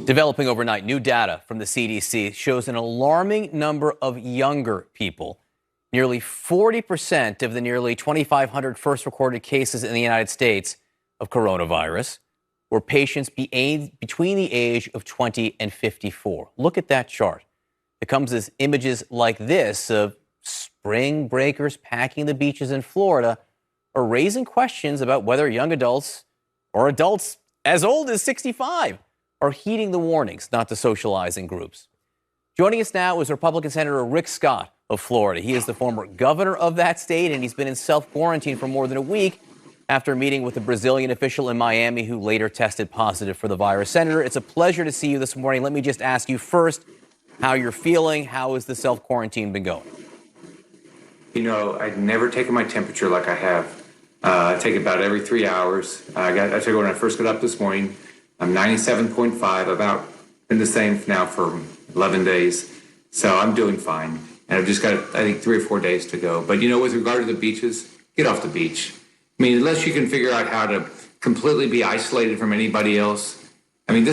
Developing overnight, new data from the CDC shows an alarming number of younger people. Nearly 40% of the nearly 2,500 first recorded cases in the United States of coronavirus were patients between the age of 20 and 54. Look at that chart. It comes as images like this of spring breakers packing the beaches in Florida are raising questions about whether young adults or adults as old as 65 are heeding the warnings not to socialize in groups. Joining us now is Republican Senator Rick Scott of Florida. He is the former governor of that state, and he's been in self-quarantine for more than a week after meeting with a Brazilian official in Miami who later tested positive for the virus. Senator, it's a pleasure to see you this morning. Let me just ask you first how you're feeling. How has the self-quarantine been going? You know, I'd never taken my temperature like I have. I take it about every 3 hours. I took it when I first got up this morning. I'm 97.5. I've been the same now for 11 days. So I'm doing fine. And I've just got, I think, 3 or 4 days to go. But, you know, with regard to the beaches, get off the beach. I mean, unless you can figure out how to completely be isolated from anybody else. I mean,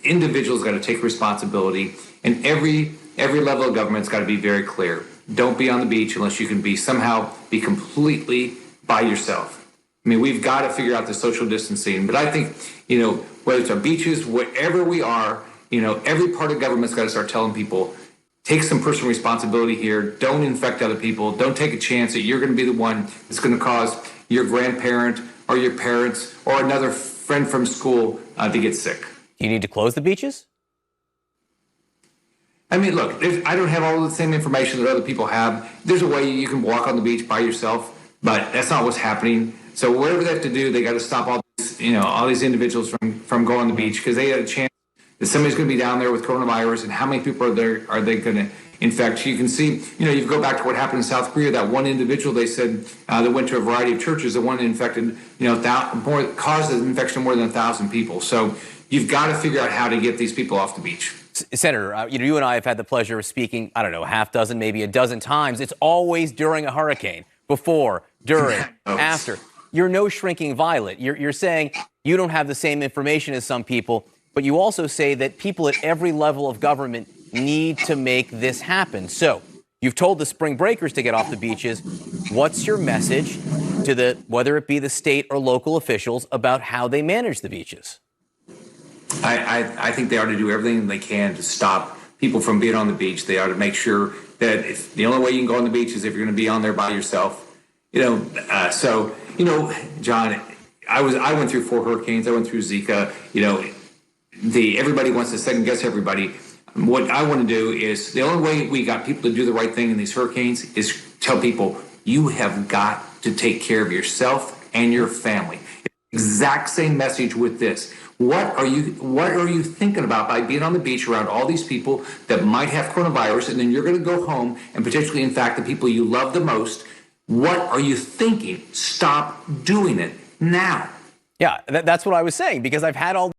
individuals got to take responsibility. And every level of government's got to be very clear. Don't be on the beach unless you can be completely by yourself. I mean, we've got to figure out the social distancing. But I think, you know, whether it's our beaches, wherever we are, you know, every part of government's got to start telling people, take some personal responsibility here. Don't infect other people. Don't take a chance that you're going to be the one that's going to cause your grandparent or your parents or another friend from school to get sick. Do you need to close the beaches? I mean, look, I don't have all the same information that other people have. There's a way you can walk on the beach by yourself, but that's not what's happening. So whatever they have to do, they got to stop all these individuals from going on the beach because they had a chance that somebody's going to be down there with coronavirus, and how many people are they going to infect? You can see, you know, you go back to what happened in South Korea. That one individual, they said, that went to a variety of churches, the one infected, you know, caused the infection of more than 1,000 people. So you've got to figure out how to get these people off the beach. Senator, you and I have had the pleasure of speaking, I don't know, a half dozen, maybe a dozen times. It's always during a hurricane, before, during, after. You're no shrinking violet. You're saying you don't have the same information as some people, but you also say that people at every level of government need to make this happen. So you've told the spring breakers to get off the beaches. What's your message to whether it be the state or local officials about how they manage the beaches? I think they ought to do everything they can to stop people from being on the beach. They ought to make sure that if the only way you can go on the beach is if you're going to be on there by yourself. You know, so, you know, John, I went through 4 hurricanes. I went through Zika. You know, everybody wants to second guess everybody. What I want to do is the only way we got people to do the right thing in these hurricanes is tell people you have got to take care of yourself and your family. Exact same message with this. What are you thinking about by being on the beach around all these people that might have coronavirus, and then you're going to go home and potentially infect the people you love the most? What are you thinking? Stop doing it now. Yeah, that's what I was saying, because I've had all